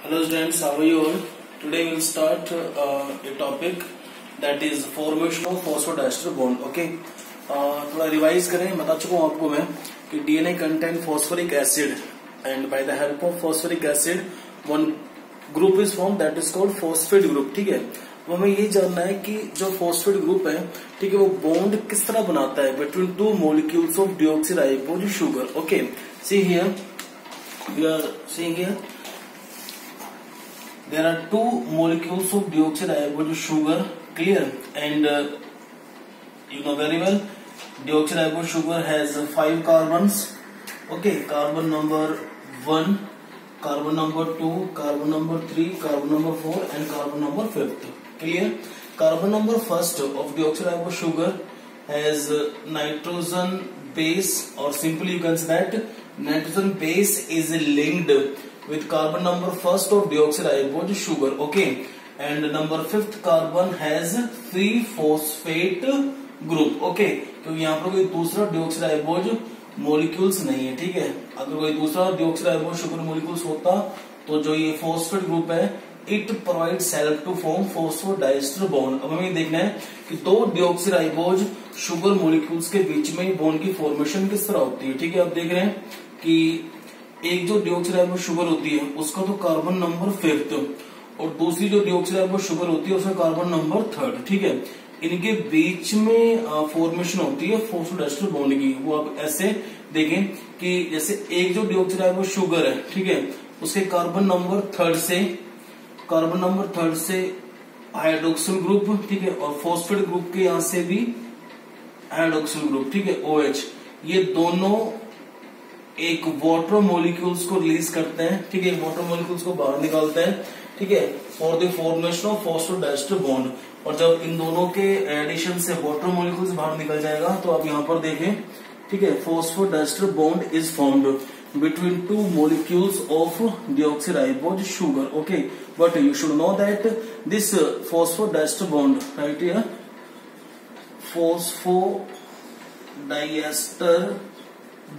Hello students, how are you all? Today we'll start a topic that is formation of phosphodiester bond. Okay, थोड़ा revise करें. बता चुका हूँ आपको मैं कि DNA contain phosphoric acid and by the help of phosphoric acid one group is formed that is called phosphate group. ठीक है, तो हमें ये जानना है कि जो phosphate group है, ठीक है, वो bond किस तरह बनाता है between two molecules of deoxyribose sugar. Okay, see here, we are seeing here. There are two molecules of deoxyribose sugar, clear, and you know very well deoxyribose sugar has 5 carbons. Okay, carbon number 1, carbon number 2, carbon number 3, carbon number 4 and carbon number 5. Clear? Carbon number first of deoxyribose sugar has nitrogen base, or simply you can say that nitrogen base is linked with carbon number first of deoxyribose sugar. Okay, and number 5th carbon has free phosphate group. Okay, क्योंकि यहाँ पर कोई दूसरा deoxyribose molecules नहीं है. ठीक है, अगर कोई दूसरा deoxyribose sugar molecules होता तो जो ये phosphate group है it provides help to form phosphodiester bond. अब हमें देखना है कि दो deoxyribose sugar molecules के बीच में bond की formation किस तरह होती है. ठीक है, अब देख रहे हैं कि एक जो डिऑक्सीराइबोस शुगर होती है उसका तो कार्बन नंबर 5th और दूसरी जो डिऑक्सीराइबोस शुगर होती है उसका कार्बन नंबर 3rd. ठीक है, इनके बीच में फॉर्मेशन होती है फॉस्फोडाइस्टर बॉन्ड की. वो आप ऐसे देखें कि जैसे एक जो डिऑक्सीराइबोस शुगर है, ठीक है, उसके कार्बन नंबर 3rd से हाइड्रोक्सिल ग्रुप, ठीक है, और फॉस्फेट ग्रुप के यहां से भी हाइड्रोक्सिल ग्रुप, ठीक है, OH, ये दोनों एक वाटर मॉलिक्यूल्स को रिलीज करते हैं. ठीक है, वाटर मॉलिक्यूल्स को बाहर निकालते हैं. ठीक है, for the formation of phosphodiester bond. और जब इन दोनों के एडिशन से वाटर मॉलिक्यूल्स बाहर निकल जाएगा तो आप यहाँ पर देखें, ठीक है, phosphodiester bond is formed between two molecules of deoxyribose sugar. Okay, but you should know that this phosphodiester bond right here, phosphodiester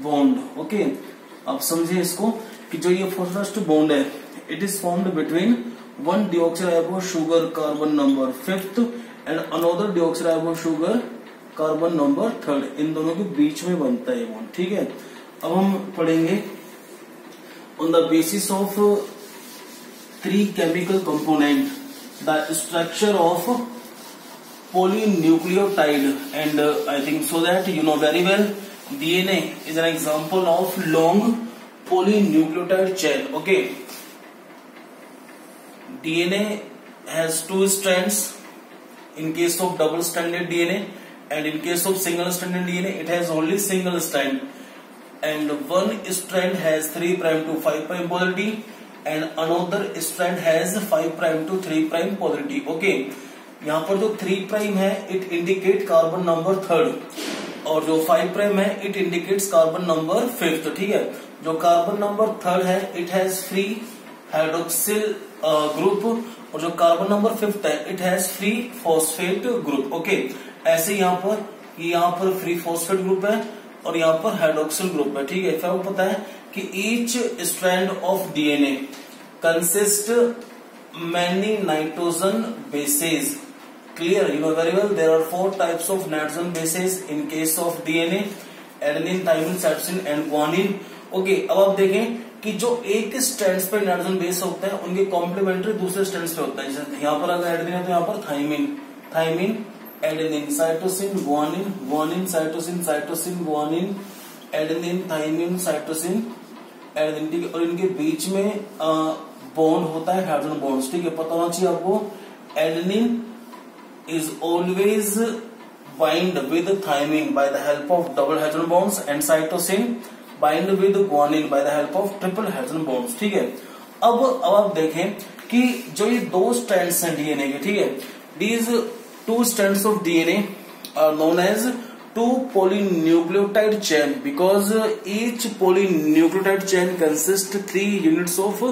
bond. Okay, आप समझे इसको कि जो ये फॉस्फोडाइस्टर बॉन्ड है it is formed between one deoxyribose sugar carbon number 5th and another deoxyribose sugar carbon number 3rd. इन दोनों के बीच में बनता है बॉन्ड. ठीक है, अब हम पढ़ेंगे on the basis of 3 chemical component the structure of polynucleotide, and I think so that you know very well DNA is an example of long polynucleotide chain. Okay, DNA has 2 strands in case of double stranded DNA, and in case of single stranded DNA it has only single strand, and one strand has 3' to 5' polarity and another strand has 5' to 3' polarity. Okay, यहाँ पर जो 3' है it indicate carbon number 3rd और जो 5' है it indicates carbon number 5th. ठीक है, जो कार्बन नंबर 3rd है it has free hydroxyl group और जो कार्बन नंबर 5th है it has free phosphate group. Okay, ऐसे यहाँ पर फ्री फॉस्फेट ग्रुप है और यहाँ पर हाइड्रोक्सिल ग्रुप है. ठीक है, फिर आपको पता है कि each strand of DNA consist many nitrogen bases. Clear, you know very well there are 4 types of nitrogen bases in case of DNA: adenine, thymine, cytosine and guanine. Okay, अब आप देखें कि जो एक स्ट्रैंड्स पे नाइट्रोजन बेस होते हैं उनके कॉम्प्लीमेंट्री दूसरे स्ट्रैंड्स पे होता है. जैसे यहाँ पर अगर एडेनिन है तो यहाँ पर thymine, adenine, cytosine, guanine, cytosine, guanine, adenine, thymine, cytosine, adenine. ठीक है, और इनके बीच में बॉन्ड होता है हाइड्रोजन बॉन्ड्स. ठीक है, पता होना चाहिए आपको adenine is always bind with thymine by the help of double hydrogen bonds and cytosine bind with guanine by the help of triple hydrogen bonds. ठीक है, अब आप देखें कि जो ये 2 strands हैं DNA के, ठीक है, these 2 strands of DNA are known as 2 polynucleotide chain because each polynucleotide chain consists 3 units of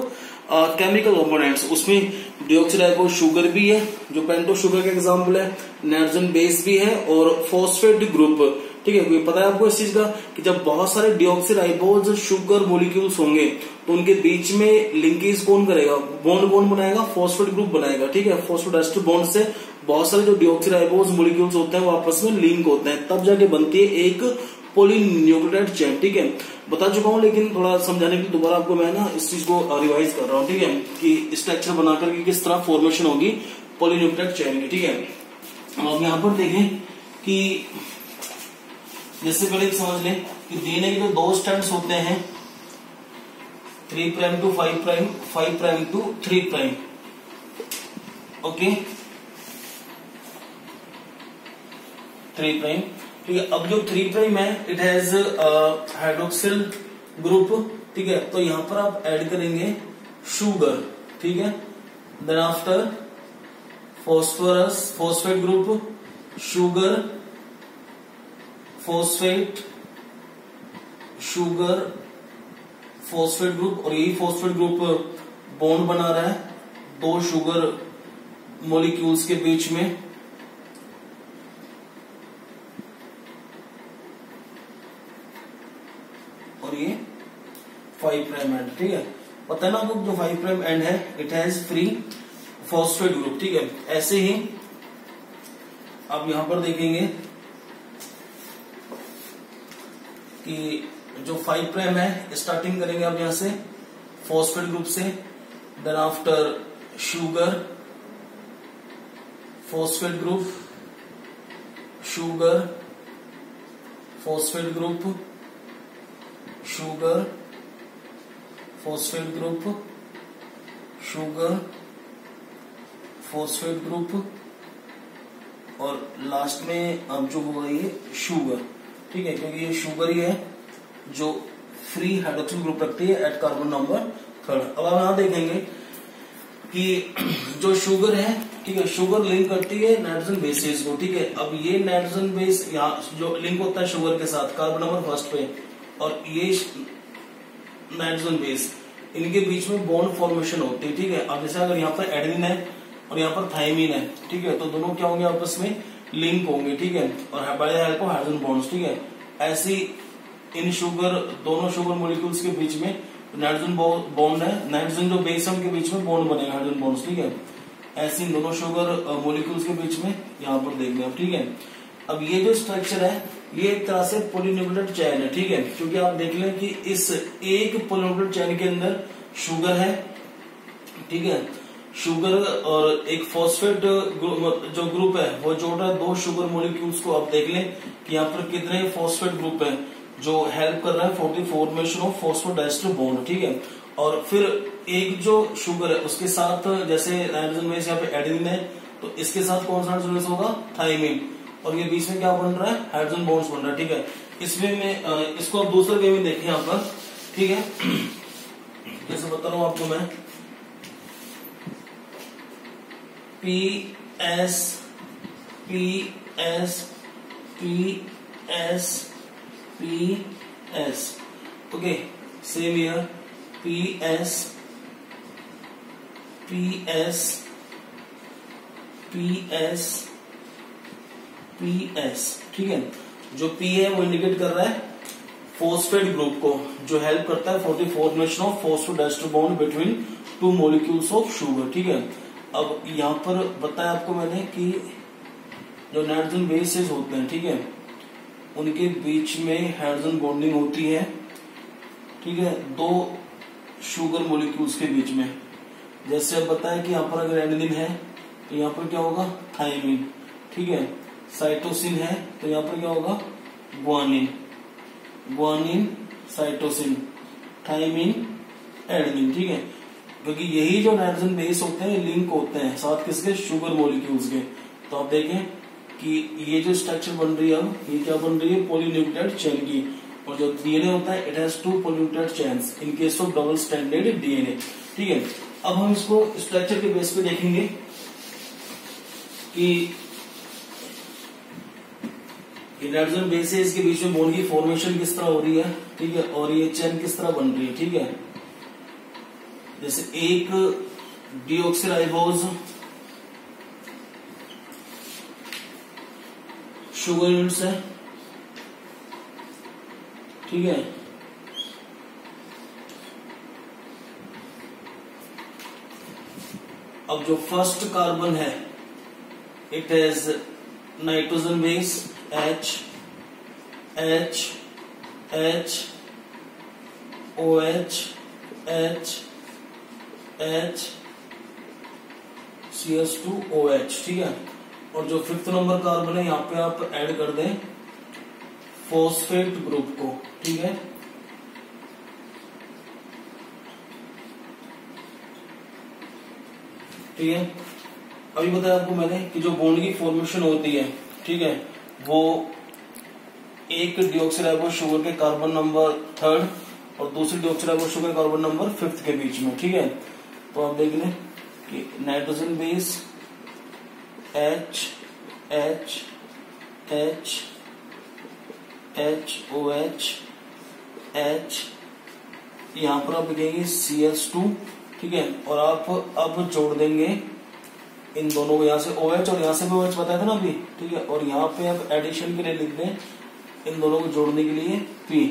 chemical components. उसमें डिऑक्सीराइबोस शुगर भी है जो पेंटो शुगर का एग्जांपल है, नाइट्रोजन बेस भी है और फॉस्फेट ग्रुप. ठीक है, पता है आपको इस चीज का कि जब बहुत सारे डिऑक्सीराइबोस शुगर मॉलिक्यूल्स होंगे तो उनके बीच में लिंकेज कौन करेगा, बॉन्ड कौन बनाएगा, फॉस्फेट ग्रुप बनाएगा। ठीक है, फॉस्फोडाइस्टर बॉन्ड से बहुत सारे जो डिऑक्सीराइबोज मॉलिक्यूल्स होते हैं वो आपस में लिंक होते हैं, तब जाके बनती है एक पॉलीन्यूक्लियोटाइड चेन। ठीक है, बता चुका हूं लेकिन थोड़ा समझाने के लिए दोबारा आपको मैं ना इस चीज को रिवाइज कर रहा हूं। ठीक है, कि स्ट्रक्चर बनाकर के किस तरह फॉर्मेशन होगी पॉलीन्यूक्लियोटाइड चेन की। ठीक है, अब यहाँ पर देखें कि जैसे पहले समझ लें कि डीएनए के जो दो स्ट्रैंड्स होते हैं 3 prime to 5 prime, 5 prime to 3 prime. Okay, 3 prime. ठीक है, अब जो 3 प्राइम है इट हैज हाइड्रोक्सिल ग्रुप। ठीक है, तो यहां पर आप ऐड करेंगे शुगर। ठीक है, then after phosphorus, phosphate group, sugar, phosphate, sugar, phosphate group, और यही फॉस्फेट ग्रुप बॉन्ड बना रहा है दो शुगर मॉलिक्यूल्स के बीच में। और ये 5 प्राइम एंड। ठीक है, पता है ना आपको जो 5 प्राइम एंड है it has free phosphate group. ठीक है, ऐसे ही आप यहां पर देखेंगे कि जो 5 प्राइम है स्टार्टिंग करेंगे आप यहां से फॉस्फेट ग्रुप से, then after sugar, phosphate group, sugar, phosphate group, sugar, phosphate group, sugar, phosphate group, और लास्ट में अब जो होगा ये शुगर। ठीक है, क्योंकि ये शुगर ही है जो फ्री हाइड्रोक्सिल ग्रुप रखती है एट कार्बन नंबर 3। अब आप यहां देखेंगे कि जो शुगर है, ठीक है, शुगर लिंक करती है नाइट्रोजन बेसेस को। ठीक है, अब ये नाइट्रोजन बेस यहाँ जो लिंक होता है शुगर के साथ कार्बन नंबर 1 पे, और ये नाइट्रोजन बेस, इनके बीच में बॉन्ड फॉर्मेशन होती है। ठीक है, अब जैसे अगर यहाँ पर एडेनिन है और यहाँ पर थाइमिन है, ठीक है, तो दोनों क्या होंगे आपस में लिंक होंगे। ठीक है, और bye the help of hydrogen bonds. ठीक है, ऐसी इन शुगर, दोनों शुगर मॉलिक्यूल्स के बीच में नाइट्रोजन बॉन्ड है, नाइट्रोजन जो बेस है उनके बीच में बॉन्ड बनेगा हाइड्रोजन बॉन्ड्स। ठीक है, ऐसे दोनों शुगर मॉलिक्यूल्स के बीच में यहाँ पर देखेंगे आप। ठीक है, अब ये जो स्ट्रक्चर है ये एक तरह से पॉलीन्यूक्लियोटाइड चेन है। ठीक है, क्योंकि आप देख लें कि इस एक पॉलीन्यूक्लियोटाइड चेन के अंदर शुगर है। ठीक है, शुगर और एक फॉस्फेट जो ग्रुप है वो जोड़ रहा है दो शुगर मॉलिक्यूल्स को। आप देख लें कि यहाँ पर कितने फॉस्फेट ग्रुप है जो हेल्प कर रहा है for the formation of phosphodiester bond. ठीक है, और फिर एक जो शुगर है उसके साथ जैसे नाइट्रोजन बेस यहाँ पे एडेनिन है, तो इसके साथ कौन सा हाइड्रोजन बेस होगा, थाइमिन, और ये बीच में क्या बन रहा है, हाइड्रोजन बॉन्ड्स बन रहा है। ठीक है, इसमें में इसको आप दूसरे वे में देखें यहाँ पर। ठीक है, कैसे बता रहा हूं आपको मैं, P S P S P S P S. Okay, same year P S P S P S P S. ठीक है, जो पी है वो इंडिकेट कर रहा है फॉस्फेट ग्रुप को, जो हेल्प करता है for the formation of phosphodiester bond between two molecules of sugar. ठीक है, अब यहां पर बताया आपको मैंने कि जो नाइट्रोजन बेसेस होते हैं, ठीक है, उनके बीच में हाइड्रोजन बॉन्डिंग होती है। ठीक है, दो शुगर मॉलिक्यूल्स के बीच में। जैसे अब बताया कि यहाँ पर अगर एडेनिन है तो यहाँ पर क्या होगा, थाइमिन। ठीक है, साइटोसिन है तो यहाँ पर क्या होगा, guanine, guanine cytosine, thymine adenine. ठीक है, क्योंकि यही जो नाइट्रोजन बेस होते हैं लिंक होते हैं साथ किसके, शुगर मॉलिक्यूल्स के। तो आप देखें कि ये जो स्ट्रक्चर बन रही है अब ये क्या बन रही है, पॉलीन्यूक्लियोटाइड चेन की। और जो डीएनए होता है it has 2 polynucleotide chains in case of double stranded DNA. ठीक है, अब हम इसको स्ट्रक्चर के बेस पे देखेंगे कि नाइट्रोजन बेसेस के बीच में बॉन्ड की फॉर्मेशन किस तरह हो रही है। ठीक है, और ये चेन किस तरह बन रही है। ठीक है, जैसे एक डीऑक्सीराइबोज शुगर यूनिट्स है। ठीक है, अब जो फर्स्ट कार्बन है it has nitrogen base H H H OH H H CS2OH, ठीक है। और जो फिफ्थ नंबर कार्बन है यहाँ पे आप ऐड कर दें फॉस्फेट ग्रुप को, ठीक है। ठीक है, अभी बताया आपको मैंने कि जो बॉन्ड की फॉर्मेशन होती है, ठीक है, वो एक डिऑक्सीराइबो शुगर के कार्बन नंबर 3 और दूसरी डिऑक्सीराइबो शुगर कार्बन नंबर 5 के बीच में, ठीक है। तो आप देख लें कि nitrogen base H H H H OH H, यहाँ पर आप लिखेंगे CS2, ठीक है। और आप अब जोड़ देंगे इन दोनों को, यहाँ से OH और यहाँ से भी OH बताया था ना अभी, ठीक है। और यहाँ पे आप एडिशन के लिए लिख दें इन दोनों को जोड़ने के लिए P,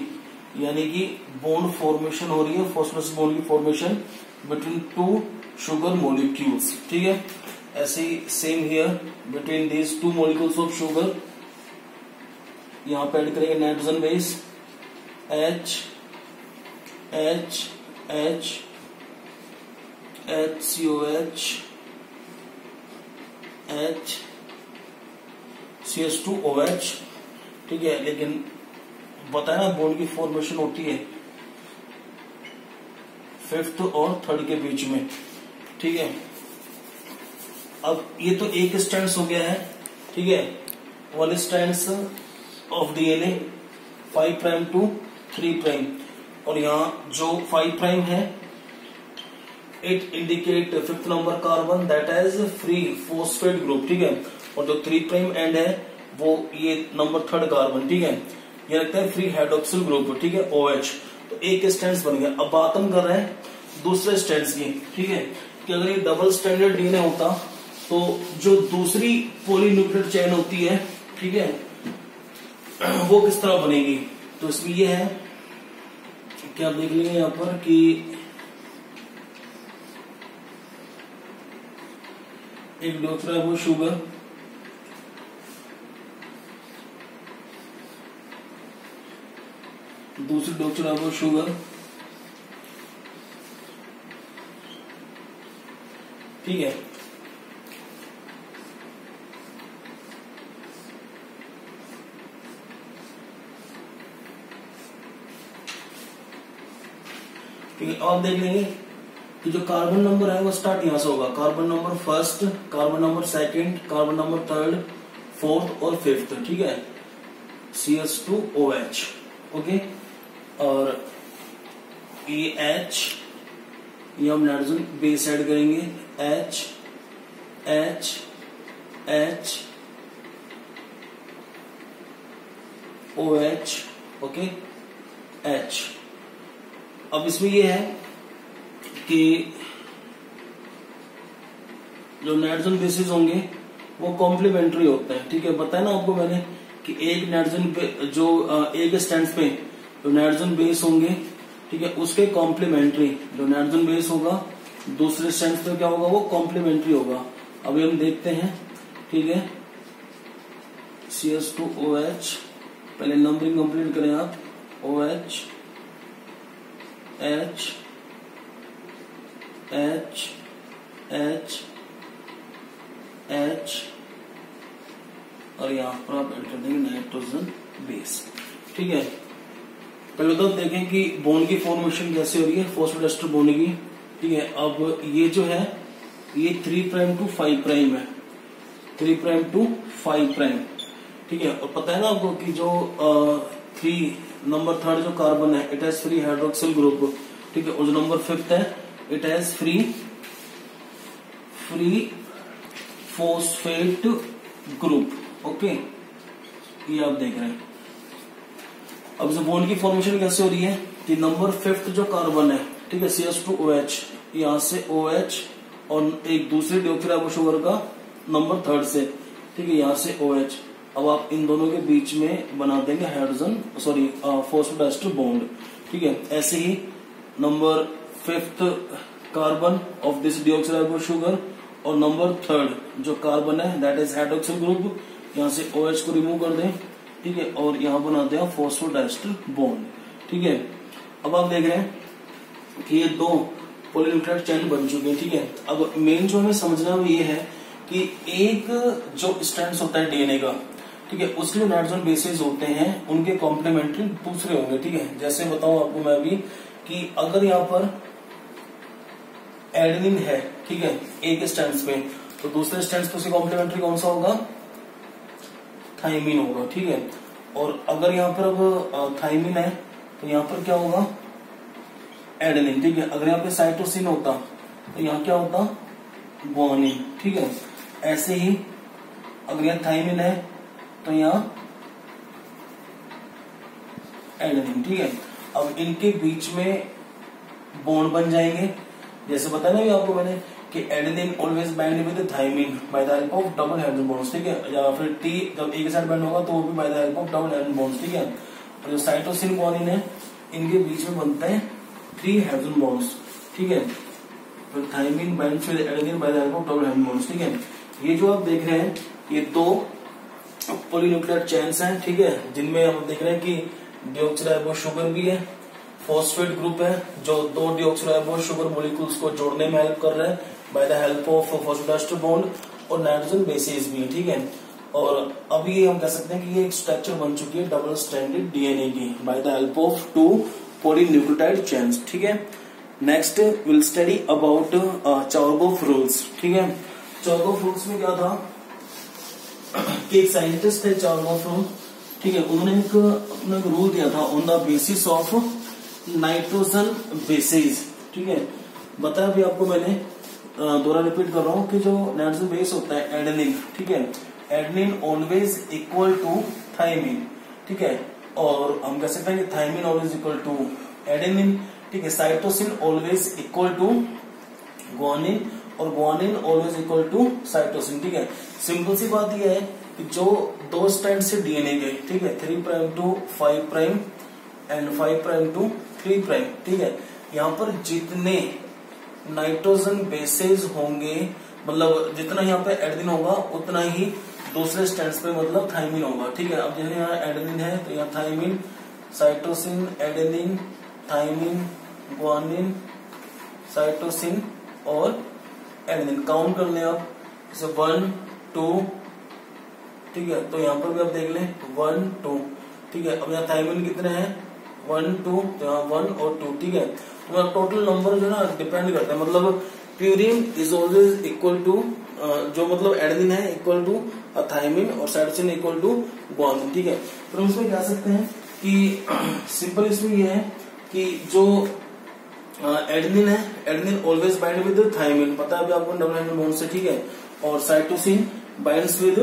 यानी कि बॉन्ड फॉर्मेशन हो रही है, फॉस्फोरस बॉन्ड की फॉर्मेशन बिटवीन 2 शुगर मॉलिक्यूल्स, ठीक है। ऐसे ही same here between these 2 molecules of sugar, यहाँ पे ऐड करेंगे nitrogen base H H H HCOH H CS2OH, ठीक है। लेकिन बताया ना बॉन्ड की फॉर्मेशन होती है 5th और 3rd के बीच में, ठीक है। अब ये तो एक स्ट्रैंड्स हो गया है, ठीक है, 1 strands of DNA 5 prime to 3 prime. और यहाँ जो 5 प्राइम है it indicate 5th number carbon that is free phosphate group, ठीक है। और जो 3 प्राइम एंड है वो ये नंबर 3rd कार्बन, ठीक है, ये लगता है फ्री हाइड्रोक्सिल ग्रुप, ठीक है, OH। तो एक स्ट्रैंड्स बन गया। अब बात हम कर रहे हैं दूसरे स्ट्रैंड्स की, ठीक है, कि अगर ये डबल स्ट्रैंडेड डीएनए होता तो जो दूसरी पॉलीन्यूक्लियोटाइड चेन होती है, ठीक है, वो किस तरह बनेगी। तो इसमें ये है कि आप देख लेंगे यहाँ पर कि एक डिऑक्सीराइबो शुगर, दूसरी डिऑक्सीराइबो शुगर, ठीक है। ठीक है, आप देख लेंगे कि जो कार्बन नंबर है वो स्टार्ट यहां से होगा, carbon number 1st, carbon number 2nd, carbon number 3rd, 4th और 5th, ठीक है, CS2OH, ओके। और ये H, ये हम नाइट्रोजन बेस ऐड करेंगे H H H OH, okay, H। अब इसमें ये है कि जो नाइट्रोजन बेसिस होंगे वो कॉम्प्लीमेंट्री होते हैं, ठीक है। बताया ना आपको मैंने कि एक नाइट्रोजन जो एक स्टैंड पे जो नाइट्रोजन बेस होंगे, ठीक है, उसके कॉम्प्लीमेंट्री जो नाइट्रोजन बेस होगा दूसरे स्टैंड पे क्या होगा, वो कॉम्प्लीमेंट्री होगा। अभी हम देखते हैं, ठीक है, CS2OH, पहले नंबरिंग कंप्लीट करें आप, OH H H H H और यहां पर आप ऐड कर देंगे नाइट्रोजन बेस, ठीक है। पहले तो देखें कि बॉन्ड की फॉर्मेशन कैसे हो रही है फॉस्फोएस्टर बॉन्ड की, ठीक है। अब ये जो है ये 3 प्राइम टू 5 प्राइम है, 3 प्राइम टू 5 प्राइम, ठीक है। और पता है ना आपको कि जो 3 नंबर 3rd जो कार्बन है it has free hydroxyl group, ठीक है। और जो नंबर 5th है it has free phosphate group, okay, ये आप देख रहे हैं। अब इस बॉन्ड की फॉर्मेशन कैसे हो रही है कि नंबर 5th जो कार्बन है, ठीक है, CS2OH, यहां से OH और एक दूसरे डिऑक्सीराइबो शुगर का नंबर 3rd से, ठीक है, यहां से OH। अब आप इन दोनों के बीच में बना देंगे हाइड्रोजन फॉस्फोडाइस्टर बॉन्ड, ठीक है। ऐसे ही number 5th carbon of this deoxyribo sugar और नंबर थर्ड जो कार्बन है दैट इज हाइड्रोक्सिल ग्रुप, यहाँ से OH को रिमूव कर दें, ठीक है, और यहाँ बनाते हैं फॉस्फोडाइस्टर बॉन्ड, ठीक है। अब आप देख रहे हैं कि ये दो पॉलीन्यूक्लियोटाइड चेन बन चुके हैं, ठीक है। अब मेन जो हमें समझना वो ये है कि एक जो स्ट्रैंड होता है डीएनए का, ठीक है, उसके जो नाइट्रोजन बेसेस होते हैं उनके कॉम्प्लीमेंट्री दूसरे होंगे, ठीक है। जैसे बताऊं आपको मैं अभी कि अगर यहाँ पर एडेनिन है, ठीक है, एक स्ट्रैंड पे, तो दूसरे स्ट्रैंड पे उसके कॉम्प्लीमेंट्री कौन सा होगा, थाइमिन होगा, ठीक है। और अगर यहाँ पर अब थाइमिन है तो यहाँ पर क्या होगा, एडेनिन, ठीक है। अगर यहाँ पे साइटोसिन होता तो यहाँ क्या होता, ग्वानिन, ठीक है। ऐसे ही अगर यहाँ थाइमिन है तो यहाँ एडेनिन, ठीक है। अब इनके बीच में बॉन्ड बन जाएंगे, जैसे बताया ना भी आपको मैंने कि adenine always bind with thymine bye the help of double hydrogen bonds, ठीक है। या फिर टी जब एक साइड बाइंड होगा तो वो भी bye the help of double hydrogen bonds, ठीक है। और जो साइटोसिन ग्वानिन है इनके बीच में बनते हैं 3 हाइड्रोजन बॉन्ड्स, ठीक है। फिर thymine binds with adenine bye the help of double hydrogen bonds, ठीक है। ये जो आप देख रहे हैं ये दो पॉलीन्यूक्लियोटाइड चेन्स हैं, ठीक है, जिनमें हम देख रहे हैं कि डीऑक्सीराइबोस शुगर भी है, फॉस्फेट ग्रुप है जो दो डीऑक्सीराइबोस शुगर मॉलिक्यूल्स को जोड़ने में हेल्प कर रहे हैं bye the help of phosphodiester bond, और नाइट्रोजन बेसेस भी है, ठीक है। और अभी हम कह सकते हैं कि ये एक स्ट्रक्चर बन चुकी है डबल स्ट्रैंडेड डीएनए की by the help of 2 polynucleotide chains, ठीक है। Next will study about Chargaff rules, ठीक है। चारगोफ रूल्स में क्या था कि एक साइंटिस्ट थे चारगोफ, ठीक है, उन्होंने एक अपना रूल दिया था on the basis of nitrogen bases, ठीक है। बताया भी आपको मैंने, दोबारा रिपीट कर रहा हूं कि जो नाइट्रोजन बेस होता है एडेनिन, ठीक है, adenine always equal to thymine, ठीक है। और हम कह सकते हैं कि thymine always equal to adenine, ठीक है। Cytosine always equal to guanine और guanine always equal to cytosine, ठीक है। सिंपल सी बात यह है कि जो दो स्ट्रैंड से डीएनए गए, ठीक है, 3 prime to 5 prime and 5 prime to 3 prime, ठीक है, यहाँ पर जितने नाइट्रोजन बेसेस होंगे, मतलब जितना यहाँ पे एडेनिन होगा उतना ही दूसरे स्ट्रैंड्स पे मतलब थाइमिन होगा, ठीक है। अब जैसे यहाँ एडेनिन है तो यहाँ thymine, cytosine, adenine, thymine, guanine, cytosine और एडेनिन काउंट कर लें आप, जैसे 1 2, ठीक है। तो यहाँ पर भी आप देख लें 1 2, ठीक है। अब यहाँ थाइमिन कितने हैं 1 2, तो यहाँ 1 और 2, ठीक है। तो टोटल नंबर जो है ना डिपेंड करता है, मतलब purine is always equal to जो मतलब एडेनिन है इक्वल टू थाइमिन और साइटोसिन इक्वल टू ग्वानिन, ठीक है। तो हम इसमें कह सकते हैं कि सिंपल इसमें यह है कि जो एडेनिन है, adenine always bind with thymine, पता है अभी आपको डबल हाइड्रोजन बॉन्ड से, ठीक है। और साइटोसिन बाइंड्स विद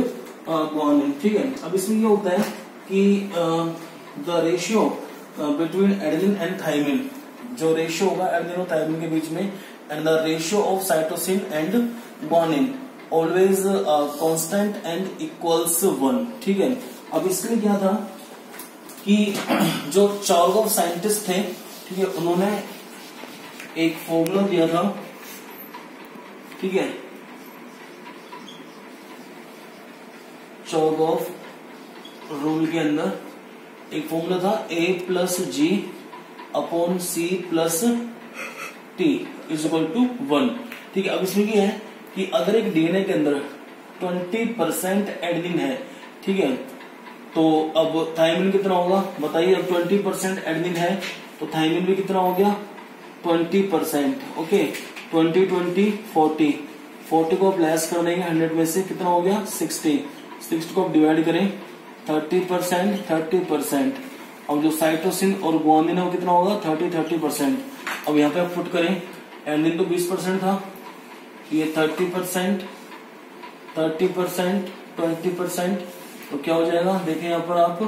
ग्वानिन, ठीक है। अब इसमें ये होता है कि the ratio between adenine and thymine, जो रेशियो होगा एडेनिन और थाइमिन के बीच में, and the ratio of cytosine and guanine always constant and equals 1, ठीक है। अब इसमें क्या था कि जो चारगोफ साइंटिस्ट थे, ठीक है, उन्होंने एक फॉर्मूला दिया था, ठीक है, चारगोफ रूल के अंदर एक फॉर्मूला था A+G upon C plus T is equal to 1, ठीक है। अब इसमें क्या है कि अगर एक डीएनए के अंदर 20% एडेनिन है, ठीक है, तो अब थाइमिन कितना होगा बताइए। अब 20% एडेनिन है तो थाइमिन भी कितना हो गया 20%, ओके। 20 20 40, 40 को आप लेस कर देंगे 100 में से, कितना हो गया 60, 60 को आप डिवाइड करें 30%, 30%। अब जो साइटोसिन और ग्वानिन है वो कितना होगा 30%। अब यहाँ पे आप पुट करें, एडेनिन तो 20% था, ये 30%, 30%, 20%, तो क्या हो जाएगा देखें यहाँ पर आप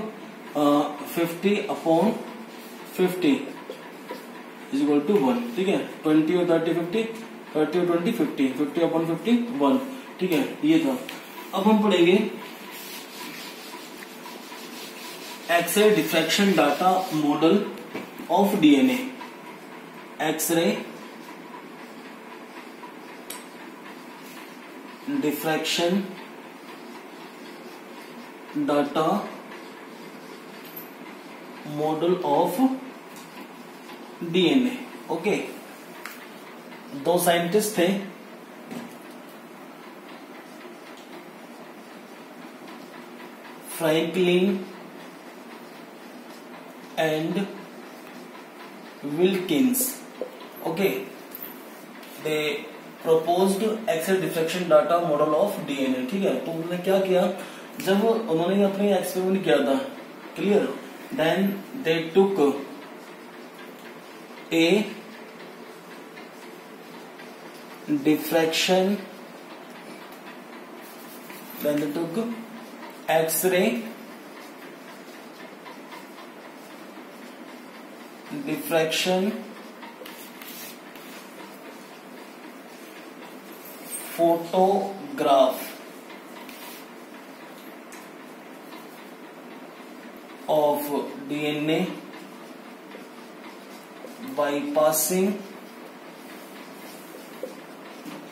50 अपॉन 50 इज इक्वल टू 1, ठीक है। 20 और 30 50, 30 और 20 50, 50 अपॉन 50 1, ठीक है, ये था। अब हम पढ़ेंगे X-ray diffraction data model of DNA, X-ray diffraction data model of DNA. Okay, दो साइंटिस्ट थे, Franklin and Wilkins. Okay, they proposed X-ray diffraction data model of DNA. ठीक है, तो उन्होंने क्या किया, जब उन्होंने अपने एक्सपेरिमेंट किया था, clear, then they took a diffraction, then they took X-ray diffraction photograph of DNA bypassing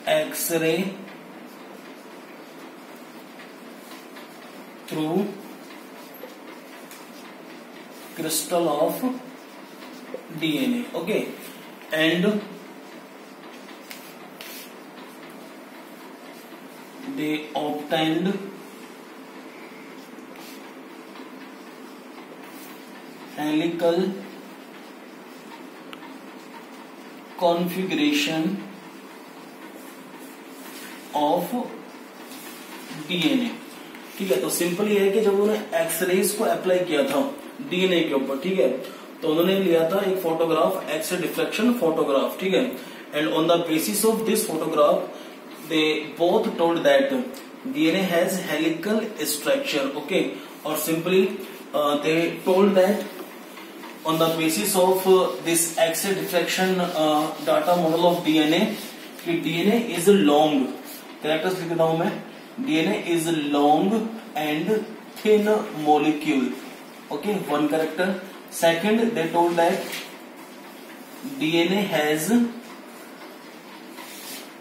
X-ray through crystal of DNA. Okay, and they obtained helical configuration of DNA. ठीक है, तो सिंपल ये है कि जब उन्होंने एक्सरेज को अप्लाई किया था डीएनए के ऊपर, ठीक है, तो उन्होंने लिया था एक फोटोग्राफ, एक्सरे डिफ्रैक्शन फोटोग्राफ। ठीक है, and on the basis of this photograph they both told that DNA has helical structure. Okay, और simply they told that on the basis of this X ray diffraction data model of DNA कि DNA is long, characters लिख देता हूं मैं, DNA is long and thin molecule. Okay, one character. Second, they told that DNA has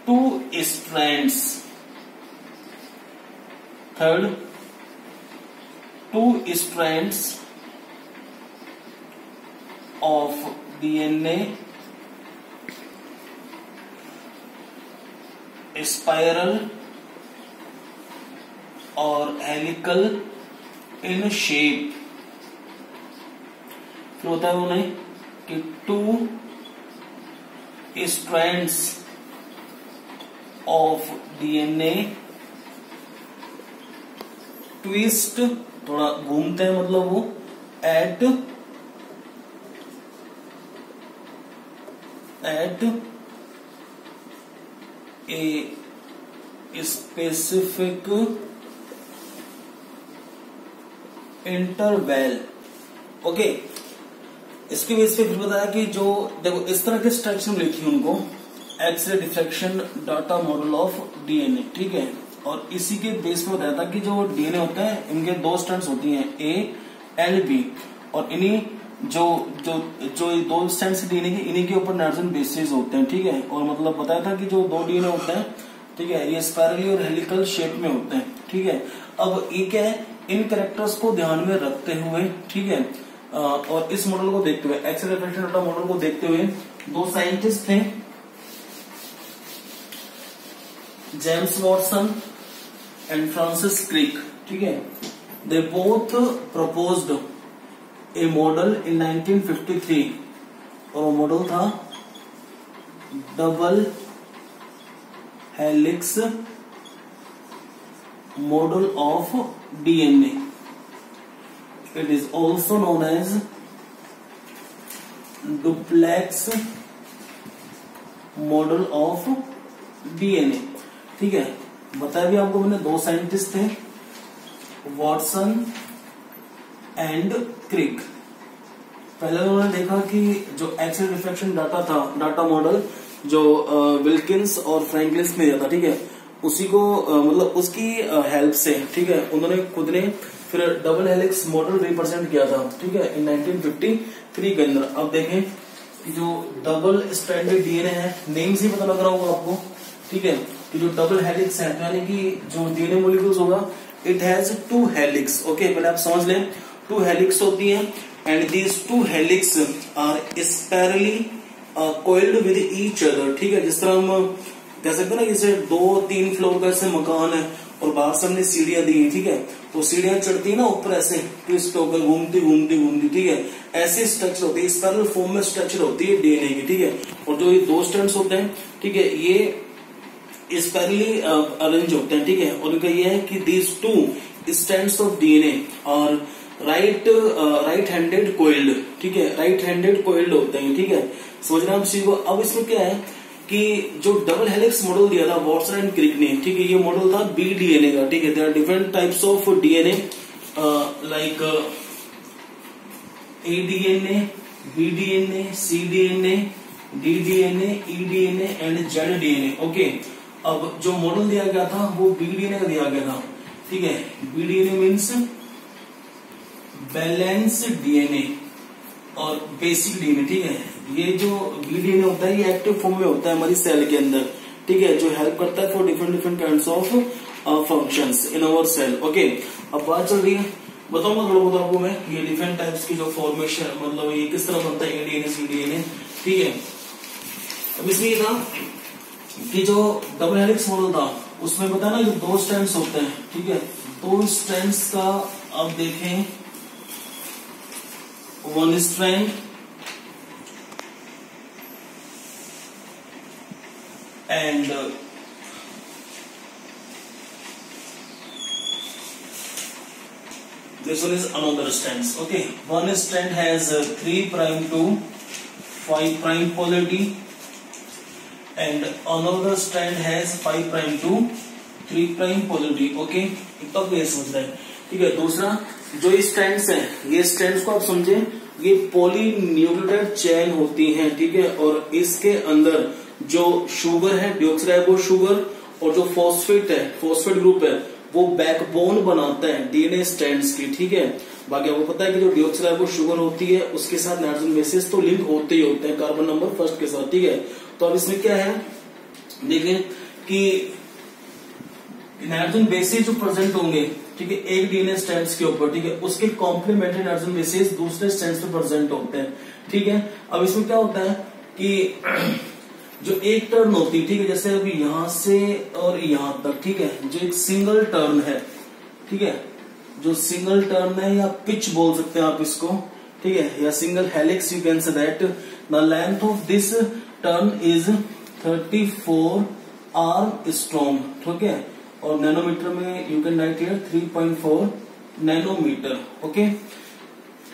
two strands. Third, two strands of DNA spiral और helical इन shape. फिर होता है उन्हें कि two strands of DNA twist, थोड़ा घूमते हैं, मतलब वो at a specific interval. Okay, इसके बेस पे फिर बताया कि जो देखो इस तरह के स्ट्रक्चर लिखी उनको, X-ray diffraction data model of DNA. ठीक है, और इसी के बेस पे बताया था कि जो डीएनए होता है इनके दो स्ट्रैंड्स होती हैं, ए एंड बी, और इन्हीं जो जो जो दो स्ट्रैंड्स डीएनए के इन्हीं के ऊपर नाइट्रोजन बेसेस होते हैं। ठीक है, और मतलब बताया था कि जो दो डीएनए होते हैं, ठीक है, ये स्पाइरली और हेलिकल शेप में होते हैं। ठीक है, अब ये क्या है, इन कैरेक्टर्स को ध्यान में रखते हुए, ठीक है, और इस मॉडल को देखते हुए, एक्सरे डिफ्रैक्शन डाटा मॉडल को देखते हुए, दो साइंटिस्ट थे, James Watson and Francis Crick. ठीक है, they both proposed a model in 1953, और वो मॉडल था double helix model of DNA. It is also known as duplex model of DNA. ठीक है, बताया भी आपको मैंने, दो साइंटिस्ट थे, वॉटसन एंड क्रिक। पहले उन्होंने देखा कि जो एक्सरे डिफ्रैक्शन डाटा था, डाटा मॉडल जो विल्किंस और फ्रैंकलिन ने दिया था, ठीक है, उसी को मतलब उसकी हेल्प से, ठीक है, उन्होंने खुद ने फिर डबल हेलिक्स मॉडल रिप्रेजेंट किया था। ठीक है, इन 1953 के अंदर। अब देखें कि जो डबल स्ट्रैंडेड डीएनए है, नेम से ही पता लग रहा होगा आपको। ठीक है, कि जो डबल हेलिक्स है, तो यानी कि जो डीएनए मॉलिक्यूल्स होगा इट हैज 2 हेलिक्स। ओके, पहले आप समझ लें, 2 हेलिक्स होती है and these 2 helix are spirally coiled with each other. ठीक है, जिस तरह हम कह सकते हैं ना, जैसे 2-3 फ्लोर का ऐसे मकान है और बाहर से हमने सीढ़ियां दी है, ठीक है, तो सीढ़ियां चढ़ती है ना ऊपर ऐसे ट्विस्ट होकर घूमती घूमती घूमती, ठीक है, ऐसे स्ट्रक्चर होती है, स्पाइरल फॉर्म में स्ट्रक्चर होती है डीएनए की। ठीक है, और जो ये 2 स्ट्रैंड्स होते हैं, ठीक है, ये स्पाइरली अरेंज होते हैं। ठीक है, और इनका ये है कि दीज 2 स्ट्रैंड्स ऑफ डीएनए और राइट हैंडेड कोइल्ड। ठीक है, राइट हैंडेड कोइल्ड होते हैं। ठीक है, समझ रहे हैं आप इसी को। अब इसमें क्या है कि जो डबल हेलिक्स मॉडल दिया था वॉटसन एंड क्रिक ने, ठीक है, ये मॉडल था बीडीएनए का। ठीक है, there are different types of DNA like A DNA, B DNA, C DNA, D DNA, E DNA and Z DNA. Okay, अब जो मॉडल दिया गया था वो बीडीएनए का दिया गया था। ठीक है, बीडीएनए मीन्स बैलेंस डीएनए और बेसिक डीएनए। ठीक है, ये जो बीडीएनए होता है ये एक्टिव फॉर्म में होता है हमारी सेल के अंदर। ठीक है, जो हेल्प करता है for different kinds of functions in our cell. Okay, अब बात चल रही है, बताऊंगा थोड़ा बहुत आपको मैं ये डिफरेंट टाइप्स की जो फॉर्मेशन, मतलब ये किस तरह बनता है एडीएनए सीडीएनए। ठीक है, अब इसमें ये था कि जो डबल हेलिक्स मॉडल था उसमें पता ना जो 2 स्ट्रैंड्स होते हैं। ठीक है, 2 स्ट्रैंड्स का अब देखें, 1 strand and this one is another strands. Okay, 1 strand has 3' to 5' polarity and another strand has 5' to 3' polarity. Okay, इतना तो ये समझ रहे हैं। ठीक है, दूसरा जो स्ट्रैंड्स हैं, ये स्ट्रैंड्स को आप समझे, ये पॉलीन्यूक्लियोटाइड चेन होती हैं। ठीक है, और इसके अंदर जो शुगर है डिऑक्सीराइबो शुगर और जो फॉस्फेट है, फॉस्फेट ग्रुप है, वो बैकबोन बनाता है डीएनए स्ट्रैंड्स की। ठीक है, बाकी आपको पता है कि जो डिऑक्सीराइबो शुगर होती है उसके साथ नाइट्रोजन बेसेस तो लिंक होते ही होते हैं कार्बन नंबर फर्स्ट के साथ। ठीक है, तो अब इसमें क्या है, देखें कि नाइट्रोजन बेसेस जो प्रेजेंट होंगे, ठीक है, एक डीएनए स्ट्रैंड्स के ऊपर, ठीक है, उसके कॉम्प्लीमेंट्री नाइट्रोजन बेसेस दूसरे स्ट्रैंड्स पे प्रेजेंट होते हैं। ठीक है, अब इसमें क्या होता है कि जो एक टर्न होती है, ठीक है, जैसे अभी यहां से और यहां तक, ठीक है, जो एक सिंगल टर्न है, ठीक है, जो सिंगल टर्न है या पिच बोल सकते हैं आप इसको, ठीक है, या single helix you can say that the length of this turn is 34 armstrong. ठीक है, और नैनोमीटर में you can write here 3.4 nanometer. Okay,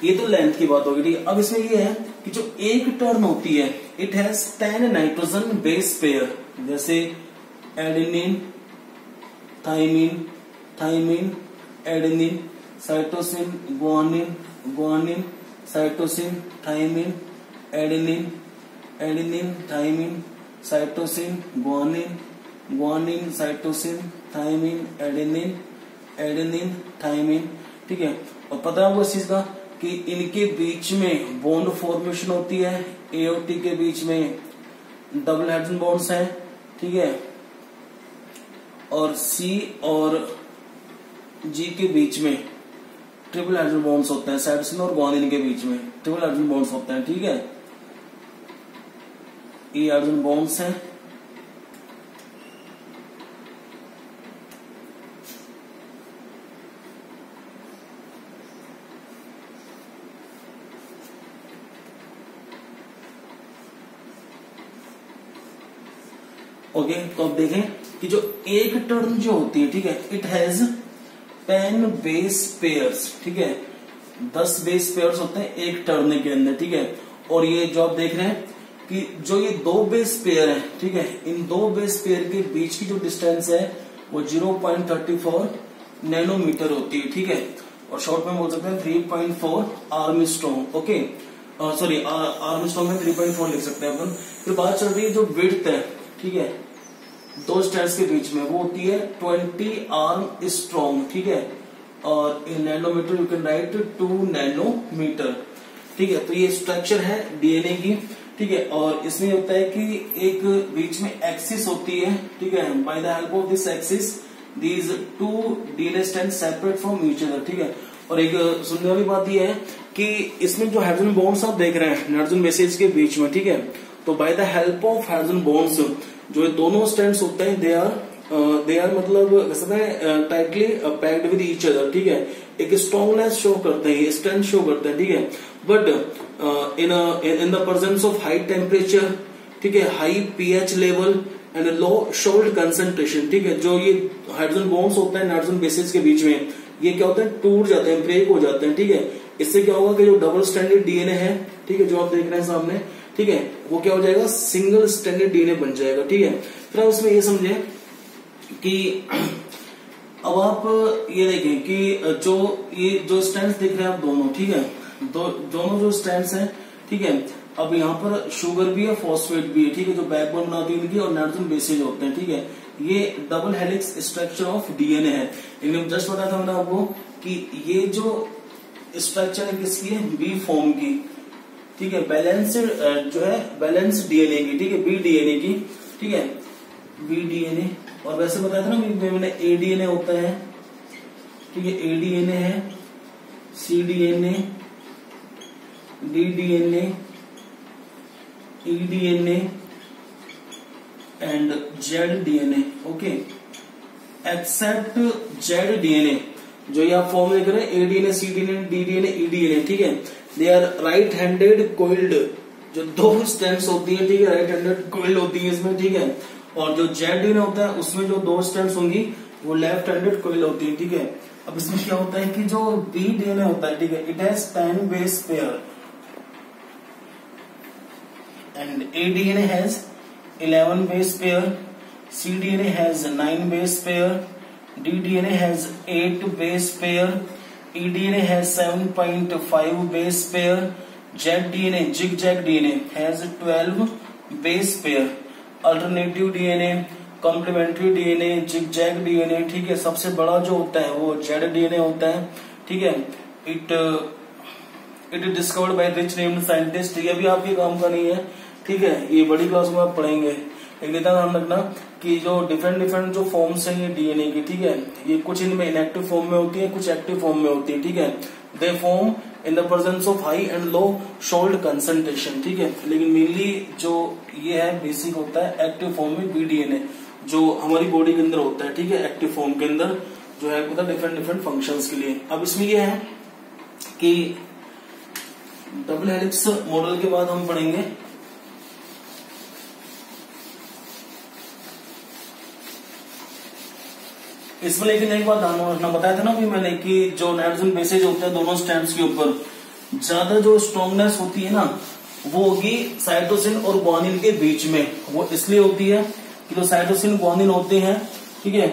ये तो लेंथ की बात होगी। ठीक है, अब इसमें ये है कि जो एक टर्न होती है it has 10 nitrogen base pair, जैसे adenine, thymine, thymine, adenine, cytosine, guanine, guanine, cytosine, thymine, adenine, adenine, thymine, cytosine, guanine, guanine, cytosine, thymine, adenine, adenine, thymine. ठीक है, और पता है आपको इस चीज का कि इनके बीच में बॉन्ड फॉर्मेशन होती है, ए और टी के बीच में डबल हाइड्रोजन बॉन्ड्स हैं। ठीक है, और सी और जी के बीच में ट्रिपल हाइड्रोजन बॉन्ड्स होते हैं, साइटोसिन और गुआनिन के बीच में ट्रिपल हाइड्रोजन बॉन्ड्स होते हैं। ठीक है, ये हाइड्रोजन बॉन्ड्स हैं। ओके, तो अब देखें कि जो एक टर्न जो होती है, ठीक है, इट हैज 10 बेस पेयर्स। ठीक है, 10 बेस पेयर्स होते हैं एक टर्न के अंदर। ठीक है, और ये जो आप देख रहे हैं कि जो ये 2 बेस पेयर है, ठीक है, इन 2 बेस पेयर के बीच की जो डिस्टेंस है वो 0.34 नैनोमीटर होती है। ठीक है, और शॉर्ट में बोल सकते हैं 3.4 आर्मस्ट्रॉन्ग। ओके, सॉरी, आर्मस्ट्रॉन्ग में 3.4 लिख सकते हैं अपन। फिर बात चल रही है जो विड्थ है, ठीक है, 2 स्ट्रैंड्स के बीच में, वो होती है 20 आर्मस्ट्रॉन्ग। ठीक है, और in nanometer you can write 2 nanometer. ठीक है, तो ये स्ट्रक्चर है डीएनए की। ठीक है। और इसमें होता है कि एक बीच में एक्सिस होती है, ठीक है। Bye the help of this axis these two DNA strand separate from each other, ठीक है। और एक सुनने वाली बात यह है कि इसमें जो हाइड्रोजन बॉन्ड्स आप देख रहे हैं नाइट्रोजन बेसेज के बीच में, ठीक है, तो bye the help of hydrogen bonds जो ये दोनों स्ट्रैंड्स होते हैं दे आर मतलब tightly packed with each other, ठीक है। एक स्ट्रॉन्गनेस शो करते हैं, स्ट्रेंथ शो करते हैं, ठीक है। But in the presence of high temperature, ठीक है, high pH level and low salt concentration, ठीक है, जो ये हाइड्रोजन बॉन्ड्स होते हैं नाइट्रोजन बेसेस के बीच में, ये क्या होते हैं, टूट जाते हैं, ब्रेक हो जाते हैं, ठीक है। इससे क्या होगा कि जो डबल स्ट्रैंडेड डीएनए है, ठीक है, जो आप देख रहे हैं सामने, ठीक है, वो क्या हो जाएगा, सिंगल स्ट्रैंडेड डीएनए बन जाएगा, ठीक है। फिर आप उसमें ये समझे कि अब आप ये देखें कि ये जो स्ट्रैंड्स दिख रहे हैं आप दोनों, ठीक है, दोनों जो स्ट्रैंड्स हैं, ठीक है, अब यहाँ पर शुगर भी है, फॉस्फेट भी है, ठीक है, जो बैकबोन बनाती है इनकी, और नाइट्रोजन बेसेज होते हैं, ठीक है। ये double helix structure of DNA है। लेकिन जस्ट बताया था मैंने आपको कि ये जो स्ट्रक्चर है किसकी है, बी फॉर्म की, ठीक है, बैलेंस्ड जो है बैलेंस डीएनए की, ठीक है, बी डीएनए की, ठीक है, बी डीएनए। और वैसे बताया था ना मैंने ए डीएनए होता है, ठीक है, ए डीएनए है, C DNA, D DNA, E DNA and Z DNA, okay, except Z DNA, जो ये आप फॉर्म देख रहे हैं, A DNA, C DNA, D DNA, E DNA, ठीक है, they are right handed coiled, जो दो स्ट्रैंड्स होती है, ठीक है, राइट हैंडेड कोइल्ड होती है इसमें, ठीक है। और जो जेड डीएनए होता है उसमें जो दो स्ट्रैंड्स होंगी वो लेफ्ट हैंडेड कोइल होती है, ठीक है। अब इसमें क्या होता है कि जो बी डीएनए होता है, ठीक है, it has 10 base pair and A DNA has 11 base pair, C DNA has 9 base pair, D DNA has 8 base pair, E DNA has 7.5 base pair, Z DNA zigzag DNA has 12 base pair, alternative DNA, complementary DNA, zigzag DNA, ठीक है, सबसे बड़ा जो होता है वो Z DNA होता है, ठीक है। It is discovered by rich named scientist, ये भी आपके काम का नहीं है, ठीक है, ये बड़ी क्लास में आप पढ़ेंगे। एक इतना ध्यान रखना कि जो डिफरेंट जो फॉर्म्स हैं ये डीएनए की, ठीक है, ये कुछ इनमें इनएक्टिव फॉर्म में होती है, कुछ एक्टिव फॉर्म में होती है, ठीक है। They form in the presence of high and low salt concentration, ठीक है। लेकिन मेनली जो ये है बेसिक होता है एक्टिव फॉर्म में बी डीएनए, जो हमारी बॉडी के अंदर होता है, ठीक है, एक्टिव फॉर्म के अंदर जो है होता है डिफरेंट फंक्शंस के लिए। अब इसमें यह है कि डबल हेलिक्स मॉडल के बाद हम पढ़ेंगे इसमें। लेकिन एक बात ध्यान रखना, बताया था ना भी मैंने कि जो नाइट्रोजन बेसेज होते हैं दोनों स्ट्रैंड्स के ऊपर, ज्यादा जो स्ट्रॉन्गनेस होती है ना वो होगी साइटोसिन और ग्वानिन के बीच में। वो इसलिए होती है कि जो साइटोसिन ग्वानिन होते हैं, ठीक है,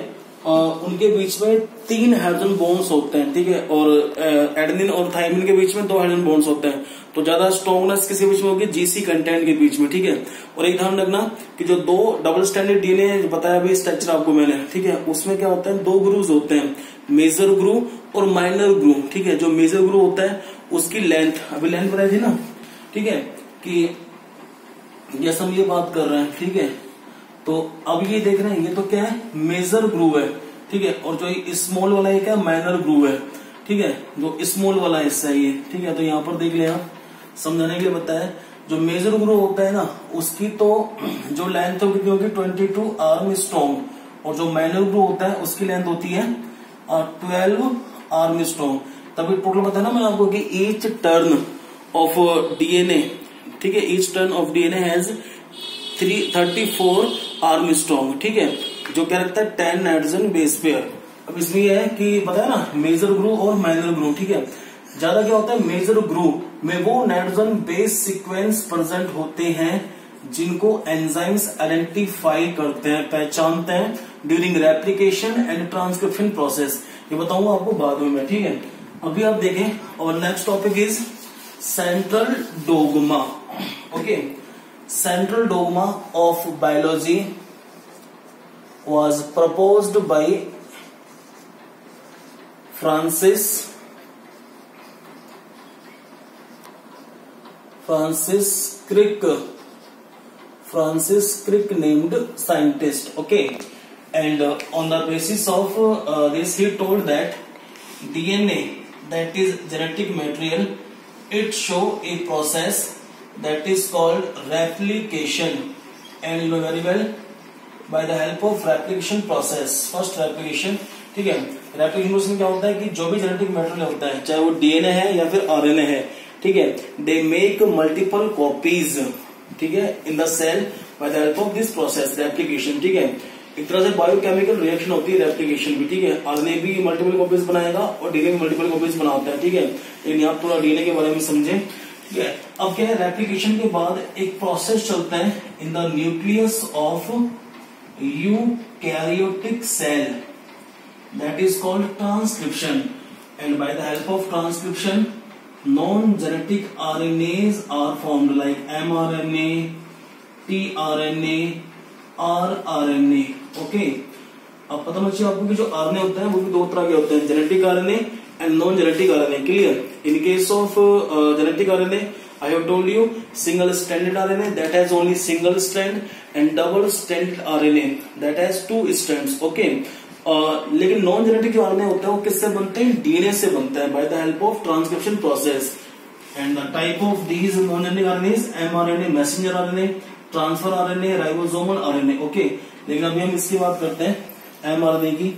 उनके बीच में 3 हाइड्रोजन बॉन्ड्स होते हैं, ठीक है, और एडेनिन और थायमिन के बीच में 2 हाइड्रोजन बॉन्ड्स होते हैं। तो ज्यादा स्ट्रॉन्गनेस किसी बीच में होगी, जीसी कंटेंट के बीच में, ठीक है। और एक ध्यान रखना कि जो 2 डबल स्ट्रैंडेड डीएनए बताया अभी स्ट्रक्चर आपको मैंने, ठीक है, उसमें क्या होता है 2 ग्रूव्स होते हैं, मेजर ग्रूव और माइनर ग्रूव, ठीक है। जो मेजर ग्रूव होता है उसकी लेंथ, अभी लेंथ बताई थी ना, ठीक है, कि जैसे हम ये बात कर रहे हैं, ठीक है, तो अब ये देख रहे हैं ये तो क्या है, मेजर ग्रूव है, ठीक है, और जो ये स्मॉल वाला ये क्या है, माइनर ग्रूव है, ठीक है, जो स्मॉल वाला हिस्सा है ये, ठीक है। तो यहाँ पर देख लिया, समझाने के लिए बताया, जो मेजर ग्रूव होता है ना उसकी तो जो लेंथ कितनी होगी 22 आर्म स्ट्रॉन्ग, और जो माइनर ग्रूव होता है उसकी लेंथ होती है 12 आर्म स्ट्रॉन्ग। तभी टोटल बताया ना मैं आपको कि ईच टर्न ऑफ डीएनए, ठीक है, each turn off DNA has 34 arm strong, ठीक है, जो क्या रखता है 10 नाइट्रोजन बेस पेयर। अब इसमें यह है कि बताया ना मेजर ग्रूव और माइनर ग्रूव, ठीक है। ज्यादा क्या होता है, मेजर ग्रूव में वो नाइट्रोजन बेस सीक्वेंस प्रेजेंट होते हैं जिनको एंजाइम्स आइडेंटिफाई करते हैं, पहचानते हैं during replication and transcription process. ये बताऊंगा आपको बाद में मैं, ठीक है। अभी आप देखें और next topic is central dogma, okay. Central dogma of biology was proposed by Francis Crick named scientist. Okay, and on the basis of this, he told that DNA, that is genetic material, it show a process that is called replication, and you know very well, by the help of replication process, first replication, ठीक है। Replication process क्या होता है कि जो भी genetic material होता है, चाहे वो डीएनए है या फिर आरएनए है, ठीक है, दे मेक मल्टीपल कॉपीज, ठीक है, in the cell by the help of this process replication, ठीक है। एक तरह से बायोकेमिकल रिएक्शन होती है रेप्लिकेशन भी, ठीक है। आरएनए भी मल्टीपल कॉपीज बनाएगा और डीएनए भी मल्टीपल कॉपीज बनाता है, ठीक है। लेकिन आप थोड़ा डीएनए के बारे में समझे, ठीक है। अब क्या है, रेप्लिकेशन के बाद एक प्रोसेस चलता है in the nucleus of eukaryotic cell, that is called transcription, and by the help of transcription non-genetic RNAs are formed like mRNA, tRNA, rRNA. Okay, अब पता मत आपको कि जो आरएनए होता है वो भी दो तरह के होते हैं, genetic RNA and non genetic RNA. Clear? In case of genetic RNA I have told you single stranded RNA that has only single strand and double stranded RNA that has two strands. Okay. लेकिन non genetic जो RNA होता है वो किससे बनते हैं? DNA से बनता है bye the help of transcription process. And the type of these non genetic RNA mRNA, messenger RNA, transfer RNA, ribosomal RNA. Okay, लेकिन अभी हम इसकी बात करते हैं एमआरएनए की,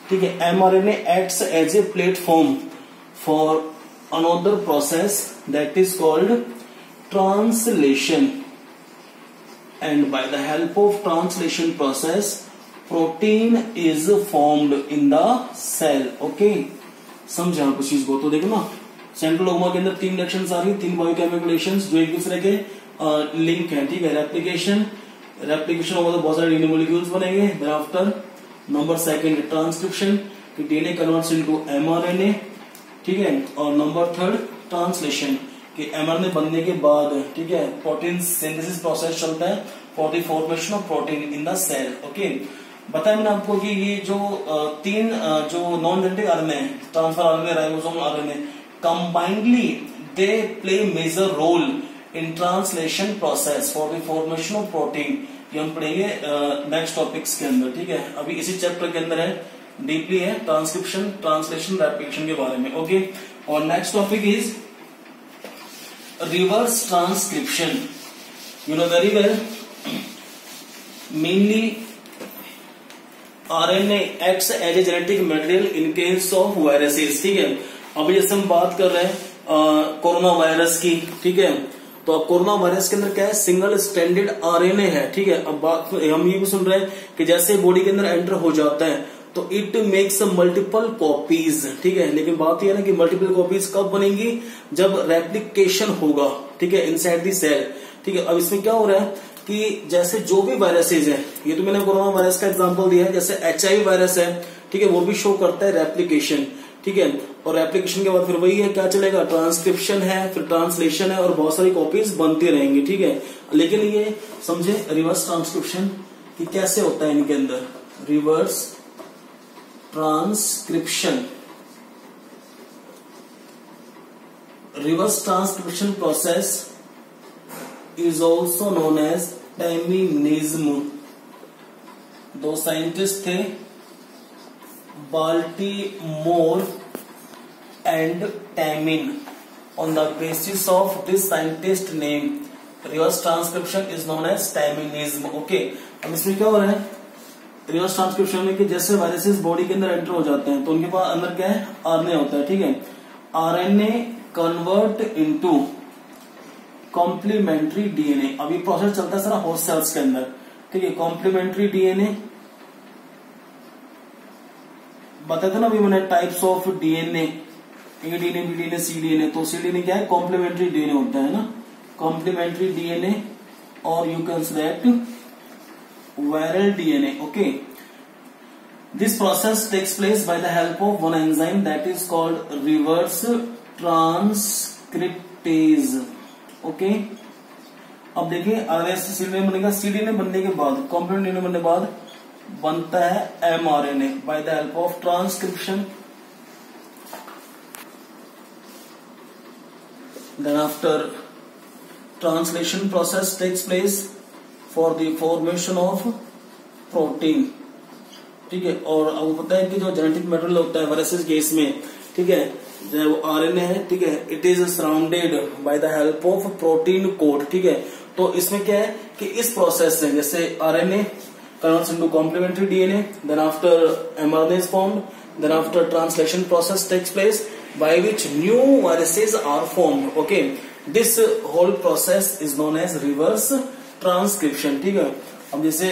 ठीक है। MRNA acts as a platform for another process that is called translation, and by the help of translation process protein is formed in the cell. Okay, समझा आप इस चीज को? तो देखो ना, सेंट्रल डोग्मा के अंदर तीन रिएक्शंस आ रही, तीन बायोकेमिकल रिएक्शंस जो एक दूसरे के लिंक हैं, ठीक है। रेप्लिकेशन होगा तो बहुत सारे डीएनए मॉलिक्यूल्स बनेंगे। Then after number second transcription, कि डीएनए कन्वर्ट्स इनटू एमआरएनए, ठीक है। और नंबर थर्ड ट्रांसलेशन, कि एमआरएनए बनने के बाद, ठीक है, प्रोटीन सिंथेसिस प्रोसेस चलता है for the formation of protein in the cell. Okay, बताया मैंने आपको कि ये जो तीन जो non genetic RNA, transfer RNA, ribosomal RNA, combinedly they play major role in translation process for the formation of protein. ये हम पढ़ेंगे नेक्स्ट टॉपिक्स के अंदर, ठीक है। अभी इसी चैप्टर के अंदर है, डीपली है ट्रांसक्रिप्शन, ट्रांसलेशन, रेप्लिकेशन के बारे में। ओके, और next topic is reverse transcription. You know very well, mainly RNA acts as a genetic material in case of viruses, ठीक है। अभी जैसे हम बात कर रहे हैं कोरोना वायरस की, ठीक है, तो अब कोरोना वायरस के अंदर क्या है, सिंगल स्ट्रैंडेड आरएनए है, ठीक है। अब बात हम ये भी सुन रहे हैं कि जैसे बॉडी के अंदर एंटर हो जाता है तो इट मेक्स मल्टीपल कॉपीज, ठीक है। लेकिन बात यह है ना कि मल्टीपल कॉपीज कब बनेंगी, जब रेप्लिकेशन होगा, ठीक है, इनसाइड द सेल, ठीक है। अब इसमें क्या हो रहा है कि जैसे जो भी वायरसेज है, ये तो मैंने कोरोना वायरस का एग्जांपल दिया है, जैसे एचआईवी वायरस है, ठीक है, वो भी शो करता है रेप्लिकेशन, ठीक है। और रेप्लिकेशन के बाद फिर वही है, क्या चलेगा, ट्रांसक्रिप्शन है, फिर ट्रांसलेशन है, और बहुत सारी कॉपीज बनती रहेंगी, ठीक है। लेकिन ये समझे रिवर्स ट्रांसक्रिप्शन कि कैसे होता है इनके अंदर, reverse transcription. Reverse transcription process is also known as Taminism. दो साइंटिस्ट थे, Baltimore and Temin. On the basis of this scientist name, reverse transcription is known as Taminism. Okay, अब इसमें क्या हो रहा है रिवर्स ट्रांसक्रिप्शन में, कि जैसे वायरसेस बॉडी के अंदर एंटर हो जाते हैं तो उनके पास अंदर क्या है, आरएनए होता है, ठीक है। RNA convert into complementary DNA. अब ये प्रोसेस चलता है सारा होस्ट सेल्स के अंदर, ठीक है। कॉम्प्लीमेंट्री डीएनए बताया था ना अभी मैंने, types of DNA, A DNA, B DNA, C DNA. तो सी डीएनए क्या है, कॉम्प्लीमेंट्री डीएनए होता है ना, कॉम्प्लीमेंट्री डीएनए, और you can select viral DNA. Okay, this process takes place by the help of one enzyme that is called reverse transcriptase. Okay, अब देखिए RNA से सीडीएनए बनेगा, सीडीएनए बनने के बाद, कॉम्प्लीमेंट डीएनए बनने के बाद बनता है mRNA by the help of transcription. Then after translation process takes place for the formation of protein, ठीक है। और आपको पता है कि जो जेनेटिक मटेरियल होता है वायरसेस केस में, ठीक है, जो आरएनए है, ठीक है, it is surrounded by the help of protein code, ठीक है। तो इसमें क्या है कि इस प्रोसेस से जैसे RNA converts into complementary DNA, then after mRNA is formed, then after translation process takes place by which new viruses are formed, okay. This whole process is known as reverse transcription, ठीक है। अब जैसे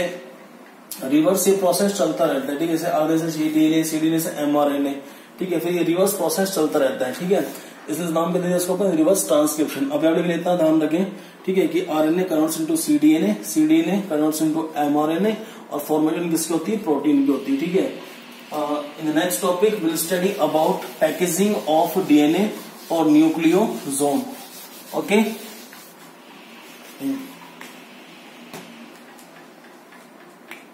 reverse ये process चलता रहता है, ठीक है, जैसे आरएनए से डीएनए, सीडीएनए से एमआरएनए, ठीक है, फिर ये रिवर्स प्रोसेस चलता रहता है, ठीक है। इसलिए नाम कहते हैं इसको अपन रिवर्स ट्रांसक्रिप्शन। अब यहाँ लिख इतना ध्यान रखें, ठीक है, कि RNA converts into cDNA, cDNA converts into mRNA, और फॉर्मेशन किसकी होती है, प्रोटीन की होती है, ठीक है। In the next topic will study about packaging of DNA और न्यूक्लियोसोम, ओके।